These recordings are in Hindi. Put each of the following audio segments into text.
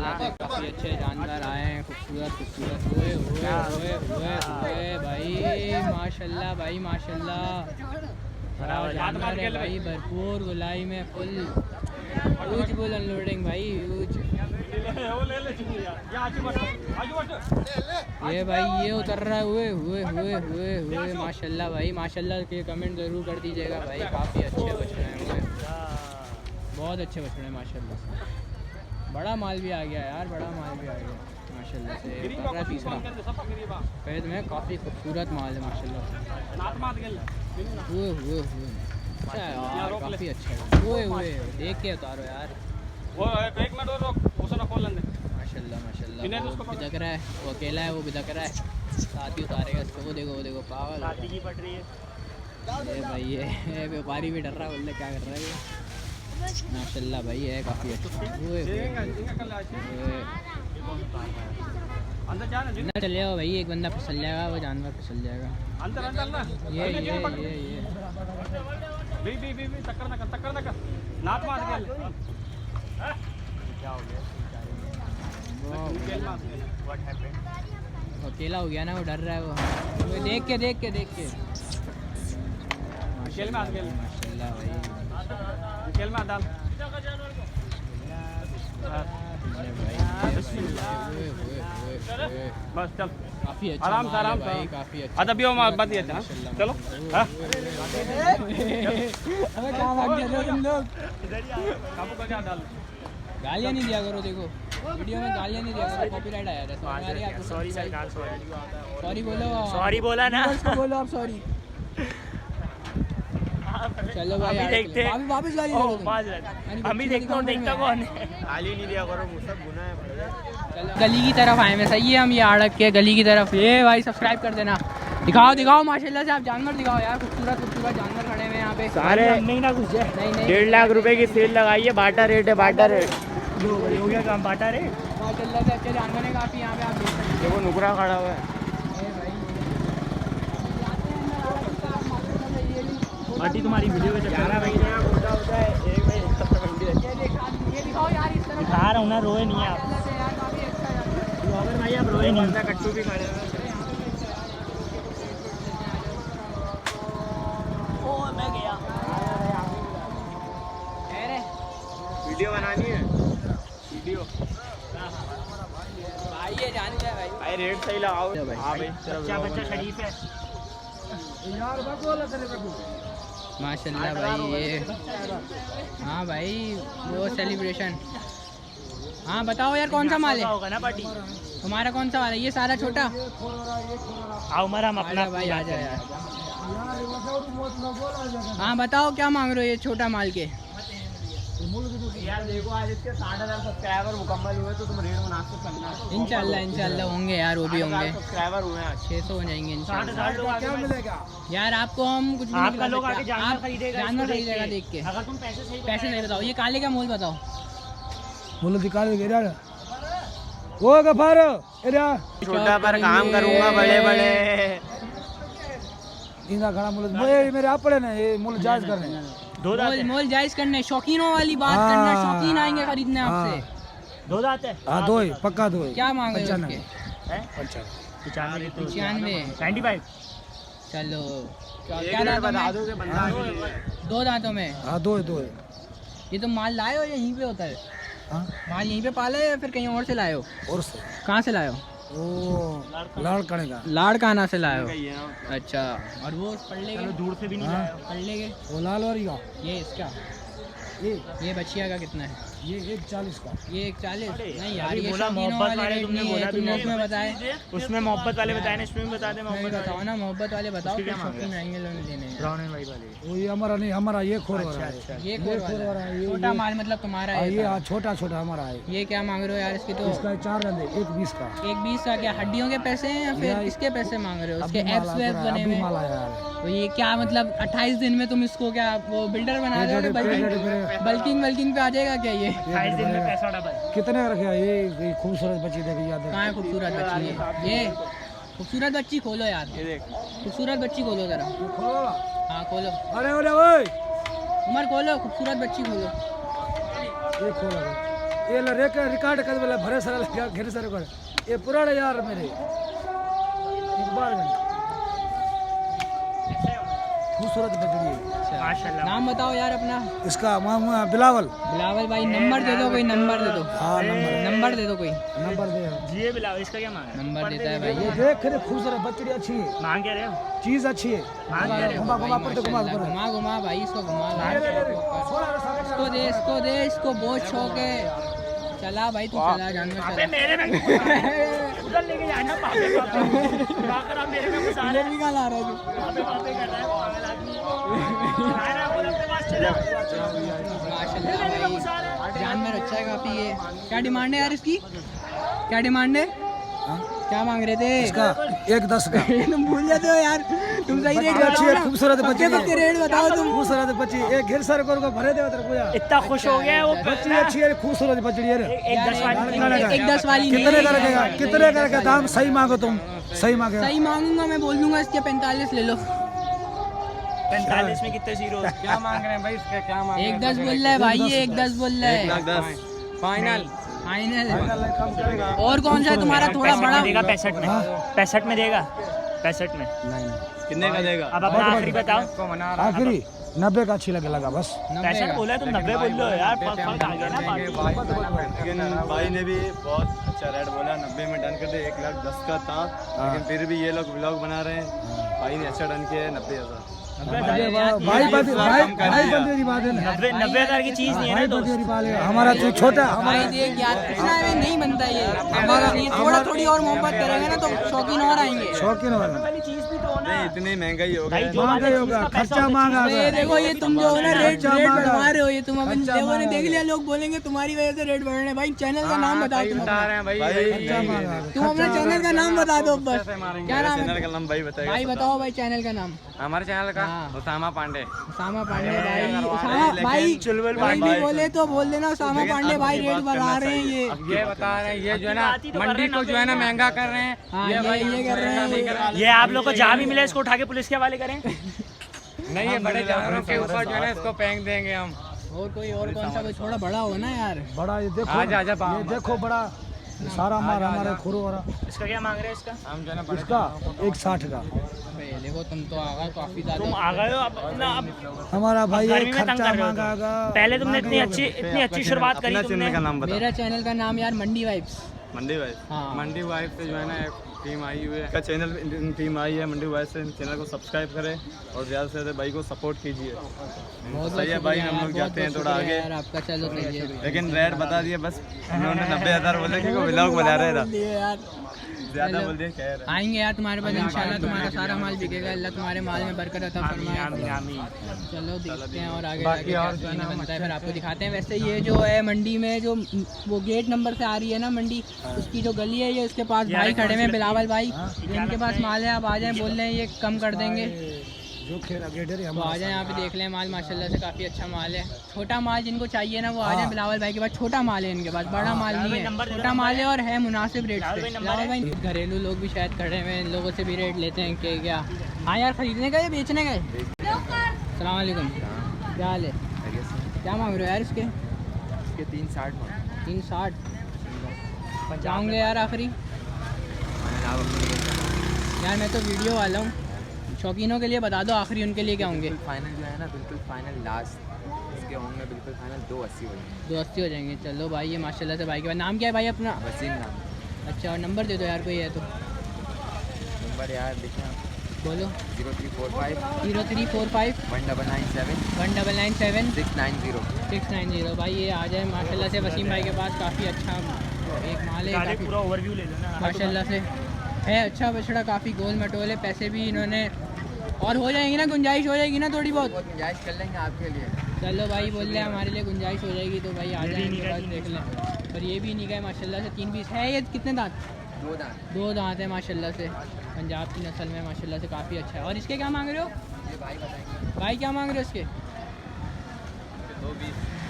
यहाँ पे काफ़ी अच्छे जानवर आए हैं, खूबसूरत खूबसूरत। ओए ओए ओए ओए ओए भाई माशाल्लाह, भाई माशाल्लाह। जानवर है भाई भरपूर, गुलाई में फुल यूज फुल अनलोडिंग भाई यूज। ये भाई ये उतर रहा है। हुए हुए हुए हुए हुए माशाल्लाह भाई माशाल्लाह के कमेंट ज़रूर कर दीजिएगा भाई। काफ़ी अच्छे बछड़े हैं हुए, बहुत अच्छे बछड़े हैं माशाल्लाह से। बड़ा माल भी आ गया यार, बड़ा माल भी आ गया माशाल्लाह से। उतर रहा तीसरा पैद में, काफ़ी खूबसूरत माल है माशाल्लाह से। हुए हुए हुए अच्छा है यार, काफ़ी अच्छा है। हुए हुए देख के उतारो यार। माशाल्लाह माशाल्लाह। वो बिदक रहा है, वो अकेला है, वो बिदक रहा है, साथ ही उतारेगा इसको। वो देखो पागल की पट रही है ये भाई। ये व्यापारी भी डर रहा है, बोलते क्या कर रहा है ये। माशाल्लाह भाई है काफ़ी अच्छा। अंदर चले जाओ भाई, एक बंदा फिसल जाएगा, वो जानवर फिसल जाएगा। ये अकेला हो गया ना, वो डर रहा है वो देख के माशाल्लाह भाई। बस चल, काफी अच्छा आराम भाई, काफी अच्छा। अभी हम बात ये था, चलो अबे कहां भाग गए तुम लोग। काबू करके डाल, गालियां नहीं दिया करो। देखो वीडियो में गालियां नहीं दिया करो, कॉपीराइट आया था। सॉरी सरकार, सॉरी बोलो। सॉरी बोला ना, बोलो आप सॉरी। चलो भाई देखते हैं, वापस गाली दे दो। हम भी देखते हैं, देखता कौन है। गाली नहीं दिया करो, मुझसे गुनाह है। गली की तरफ आए मैं, सही है। हम ये आड़क के गली की तरफ। ये भाई सब्सक्राइब कर देना। दिखाओ माशाल्लाह से आप जानवर दिखाओ यार, खूबसूरत जानवर खड़े हुए हैं यहाँ पे सारे। नहीं ना कुछ है, नहीं 1.5 लाख रुपए की सेल लगाई है। बाटा रेट है, बाटा रेट हो गया काम, बाटा रेट। माशाल्लाह से अच्छे जानवर है काफ़ी यहाँ पे, आप देख सकते हैं। देखो नुकरा खड़ा हुआ है पार्टी। तुम्हारी वीडियो में 11 महीने होता है, एक महीने ये दिखाओ यार। इस तरह दिखा रहा हूँ ना, रोए नहीं आप भाई, आप रोए नहीं। कट्टू भी खड़े हुए। मैं गया वीडियो बनानी है, वीडियो भाई ये जान लिया भाई रेट सही लगाओ। हाँ भाई बच्चा शरीफ है माशाल्लाह भाई। ये हाँ भाई वो सेलिब्रेशन। हाँ बताओ यार कौन सा माल है होगा ना पार्टी तुम्हारा, कौन सा वाला है? ये सारा छोटा आओ मरा हम अपना भाई आ जाए यार। हाँ बताओ क्या मांग रहे हो ये छोटा माल के? यार देखो आज इसके 60,000 सब्सक्राइबर मुकम्मल हुए तो तुम रेट मुनासिब करना। इंशाल्लाह होंगे यार, वो भी होंगे। सब्सक्राइबर हुए हैं 600 हो जाएंगे इंशाल्लाह। क्या मिलेगा यार आपको? हम कुछ भी नहीं लोग आके जानवर खरीदेगा देख के। अगर तुम पैसे नहीं बताओ। ये काले का मोल बताओ। मोल दिखा दे वो गफार छोटा पर काम करूंगा, बड़े बड़े इनका घड़ा मूल मेरे आप पड़े ना। ये मूल जायज करने, मोल जायज करने, शौकीनों वाली बात करना। शौकीन आएंगे खरीदने आपसे। 2 दांत है? हाँ 2 ही पक्का 2 ही। क्या मांग रहे हो उसके? 95 चलो क्या दांतों में? 2 दांतों में। हाँ 2 है। ये तो माल लाए हो या यहीं पे होता है? माल यहीं पे पाले या फिर कहीं और से लाए हो? और से। कहाँ से लाए हो? लाड़काना से लाए हो? अच्छा। और वो पल्ले के दूर से भी नहीं लाए हो? पल्ले के वो लाल वाली का ये इसका ये बच्चिया का कितना है? ये 140 का। ये 140 नहीं यार, ये मोहब्बत वाले तुमने बोला, तुमने उसमें बताए, उसमें मोहब्बत वाले बताए ना, इसमें बता दे मोहब्बत बताओ ना। मोहब्बत वाले बताओ क्या शौकीन आएंगे लोग लेने। ब्राउन एंड वाइट वाले वो ये हमारा नहीं, हमारा ये खोर वाला है। ये खोर वाला है, छोटा माल मतलब तुम्हारा है ये? छोटा हमारा है। ये क्या मांग रहे हो यार इसके? तो इसका 4 रंदे 120 का। 120 का क्या हड्डियों के पैसे हैं या फिर इसके पैसे मांग रहे हो? उसके एप्स वेब बने हुए तो ये क्या मतलब 28 दिन में तुम इसको क्या वो बिल्डर बना रहे हो? बल्किंग पे आ जाएगा क्या ये? 28 दिन में पैसा डबल। कितने का रखा ये खूबसूरत बच्ची? देखिए याद है कहाँ है खूबसूरत बच्ची? ये खूबसूरत बच्ची खोलो यार, खूबसूरत बच्ची खोलो जरा। हाँ खोलो। अरे उमर खोलो, खूबसूरत बच्ची खोलो। ये खोलो ये रिकॉर्ड कर बोला भरे सारा लगा घेरे सारे कर ये पुराने यार मेरे एक बार खूबसूरत बकरी है माशाल्लाह। नाम बताओ यार अपना। इसका मामा बिलावल। बिलावल भाई नंबर दे दो, कोई नंबर दे दो। हाँ नंबर दे दो कोई। नंबर दे जी बिलावल, इसका क्या मांग है? नंबर देता है भाई। ये देख के खूबसूरत बकरी अच्छी है। मांग क्या रहे हो? चीज अच्छी है। घुमा पड़ते घुमा भाई इसको घुमा। इसको दे इसको बहुत शौक है। चला भाई तू चला जानवर चला। मेरे में उधर लेके जाना पापे पापे मेरे में घुसा भी कहाँ ला रहा है तू? पापे पापे कर रहा है पागल आदमी। आ रहा बोल अपने पास चला। माशाल्लाह भाई जानवर अच्छा है काफी है। क्या डिमांड है यार इसकी? क्या डिमांड है? क्या मांग रहे थे? इसका 1.10 का। तुम भूल जाते हो यार, तुम सही रेट अच्छी है, खूबसूरत बच्ची है। पक्के रेट बताओ तुम। खूबसूरत बच्ची एक घेर सारे को भरे दे तेरे को। इतना खुश हो गया वो। बच्ची अच्छी है, खूबसूरत बच्ची है। एक 10 वाली कितने का रखेगा? कितने का रखेगा? दाम सही मांगो तुम। सही मांगे। सही मांगूंगा मैं, बोल दूंगा इसके 45 ले लो। 45 में कितने जीरो? क्या मांग रहे हैं भाई इसके? क्या मांग रहे हैं? 1.10 बोल रहा है भाई, ये 1.10 बोल रहा है। 1,10,000 फाइनल। फाइनल। और कौन सा है तुम्हारा थोड़ा बड़ा? देगा 65 में। 65 में देगा? 65 में कितने का देगा? अब अपना आखिरी बताओ। को मना रहा आखिरी 90 का अच्छी लगा बस। 65 बोला है, तुम 90 बोल लो यार। फर्क आ गया ना। लेकिन भाई ने भी बहुत अच्छा रेट बोला, 90 में डन कर दे। 1,10,000 का था, लेकिन फिर भी ये लोग व्लॉग बना रहे हैं। भाई ने अच्छा डन किया है 90,000। भाई बंदे की बात है ना। 90,000 की चीज नहीं है ना दोस्त। हमारा तो छोटा भाई देख यार इतना में नहीं बनता ये हमारा। ये थोड़ा थोड़ी और मोहब्बत करेंगे ना तो शौकीन और आएंगे। शौकीन वाला वाली चीज भी तो ना। नहीं इतनी महंगाई हो भाई गई। जो महंगा होगा, खर्चा महंगा ये होगा। देखो ये तुम जो हो ना रेट बढ़वा रहे हो, ये तुम अपन अच्छा लोगों ने देख लिया, लोग बोलेंगे तुम्हारी वजह से रेट बढ़ रहे हैं। भाई चैनल का नाम बताओ तुम अपना। रहे हैं भाई। खर्चा महंगा तुम अपने चैनल का नाम बता दो बस। क्या नाम चैनल है का नाम भाई बताएगा। भाई? बताओ भाई चैनल का नाम। हमारे चैनल का हाँ। उसामा पांडे। उसामा पांडे भाई। उसामा भाई कोई भी बोले तो बोल देना उसामा पांडे भाई रेट बढ़ा रहे हैं ये बता रहे हैं, ये जो है ना मंडी को जो है ना महंगा कर रहे हैं। हाँ ये कर रहे हैं। ये आप लोग को जहाँ भी मिले इसको उठा के पुलिस के हवाले करें। नहीं ये बड़े जानवरों के ऊपर जो है ना इसको फेंक देंगे हम। और कौन सा कोई थोड़ा बड़ा हो ना यार। बड़ा ये देखो आजा आजा ये देखो बड़ा सारा हमारे खुरो वाला। इसका क्या मांग रहे हैं? इसका हम जो है ना इसका 160 का। देखो तुम तो आ गए काफी तुम ज्यादा। आ गए हो अब हमारा भाई ये गर्मी में तंग खर्चा कर रहे हो मांगा। पहले तुमने इतनी अच्छी शुरुआत करी अपना तुमने। चैनल का नाम बता। मेरा चैनल का नाम यार मंडी वाइब्स। मंडी वाइफ। हाँ। मंडी वाइफ से जो है ना एक टीम आई हुई है। का चैनल टीम आई है मंडी वाइफ से। चैनल को सब्सक्राइब करें और ज़्यादा से ज़्यादा भाई को सपोर्ट कीजिए। बहुत सही है भाई, हम लोग जाते हैं थोड़ा आगे। यार आपका चलो सही है। लेकिन रेट बता दिए बस। उन्होंने 90,000 बोले कि व्लॉग बना रहे था। यार ज़्यादा बोल दिए, कह रहे। आएंगे यार तुम्हारे पास इंशाल्लाह। तुम्हारा सारा माल बिकेगा। अल्लाह तुम्हारे माल में बरकत अता फरमाए। चलो देखते हैं और आगे जाके क्या सीन बनता है फिर आपको दिखाते हैं। वैसे ये जो है मंडी में जो वो गेट नंबर से आ रही है ना मंडी, उसकी जो गली है ये उसके पास भाई खड़े में बिलावल भाई। इनके पास माल है, आप आ जाएं, बोल रहे हैं ये कम कर देंगे जो खेरा गेटर है तो आ जाएं यहाँ पे देख लें माल। माशाल्लाह से काफ़ी अच्छा माल है। छोटा माल जिनको चाहिए ना वो आ जाएं बिलावल भाई के पास। छोटा माल है इनके पास, बड़ा माल नहीं है, छोटा माल है और है मुनासिब रेट पे। बिलावल भाई घरेलू लोग भी शायद खड़े हुए हैं, इन लोगों से भी रेट लेते हैं कि क्या। हाँ यार खरीदने का या बेचने का है? अस्सलाम वालेकुम, क्या हाल है? क्या मांग रहे हो यार इसके? 360 पहुँचाऊँगे यार आखिरी। यार मैं तो वीडियो वाला हूँ, शौकीनों के लिए बता दो आखिरी उनके लिए क्या होंगे? फाइनल जो है ना बिल्कुल फाइनल लास्ट इसके होंगे बिल्कुल फाइनल 280 हो जाएंगे। 280 हो जाएंगे। चलो भाई ये माशाल्लाह से भाई के बाद। नाम क्या है भाई अपना? वसीम नाम। अच्छा और नंबर दे दो यार कोई है तो। नंबर यार देखें आप, बोलो। 0345 0345 1997 1997 690। 690 भाई ये आ जाए माशाल्लाह से वसीम भाई के पास। काफ़ी अच्छा एक माल है, काफ़ी पूरा ओवरव्यू ले लेना माशाल्लाह से है। अच्छा बछड़ा काफ़ी गोल मटोल है। पैसे भी इन्होंने और हो जाएंगी ना, गुंजाइश हो जाएगी ना थोड़ी बहुत? गुंजाइश कर लेंगे आपके लिए। चलो भाई बोल रहे हैं हमारे लिए गुंजाइश हो जाएगी तो भाई आ जाएंगे बाद देख लें। पर ये भी नहीं गए माशाल्लाह से। 3 पीस है। ये कितने दांत? 2 दांत। 2 दांत है माशाल्लाह से। पंजाब की नस्ल में माशाल्लाह से काफ़ी अच्छा है। और इसके क्या मांग रहे हो ये भाई बताएंगे। भाई? क्या मांग रहे हो इसके?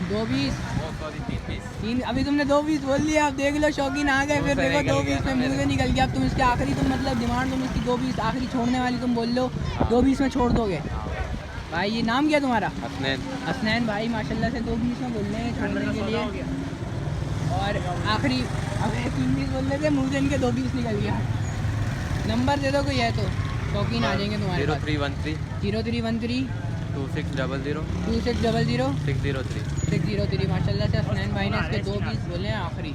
220 3। अभी तुमने 220 बोल दिया, आप देख लो शौकीन आ गए। फिर देखो 220 में मुँह से निकल गया। अब तुम इसके आखिरी तुम मतलब डिमांड तुम इसकी 220 आखिरी छोड़ने वाली तुम बोल लो 220 में छोड़ दोगे भाई? ये नाम क्या तुम्हारा? हसनैन। हसनैन भाई माशाल्लाह से 220 में बोल रहे हैं छोड़ने के लिए। और आखिरी अब 3 पीस बोल रहे थे, मुँह से इनके 2 पीस निकल गया। नंबर दे दो कोई है तो, शौकीन आ जाएंगे तुम्हारे पास। 0313 0313 2600 2600 603 603। माशाल्लाह से हसनैन भाई ने इसके 2 पीस बोले हैं आखिरी।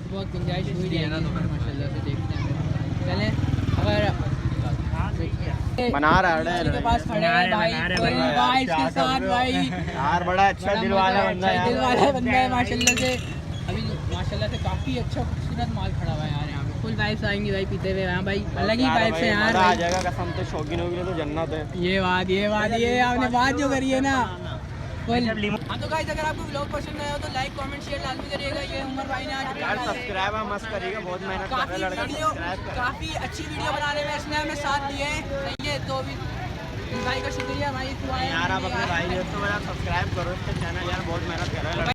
बहुत गुंजाइश हुई जाएगी माशाल्लाह से, देखते हैं। चलें अगर बना रहा है के पास खड़े हैं भाई, कोई वाइफ के साथ भाई, यार बड़ा अच्छा दिल वाला बंदा है, दिल वाला बंदा है माशाल्लाह से। अभी माशाल्लाह से काफ़ी अच्छा खूबसूरत माल खड़ा हुआ है यार यहाँ पे। फुल वाइब्स आएंगी भाई पीते हुए यहाँ भाई, अलग ही वाइब्स है यार आ भाई। जाएगा कसम से, शौकीन होगी तो जन्नत है। ये आपने बात जो करी है ना फुल। हाँ तो गाइस अगर आपको व्लॉग पसंद आया हो तो लाइक कमेंट शेयर लाजमी करिएगा। ये उमर भाई ने आज यार सब्सक्राइब मस्त करिएगा, बहुत मेहनत कर रहा है लड़का, सब्सक्राइब कर। काफ़ी अच्छी वीडियो बनाने में इसने हमें साथ दिए हैं, सही है। तो भी भाई का शुक्रिया भाई, तू आया यार आप अपने भाई दोस्तों को सब्सक्राइब करो इसका चैनल, यार बहुत मेहनत कर रहा है लड़का।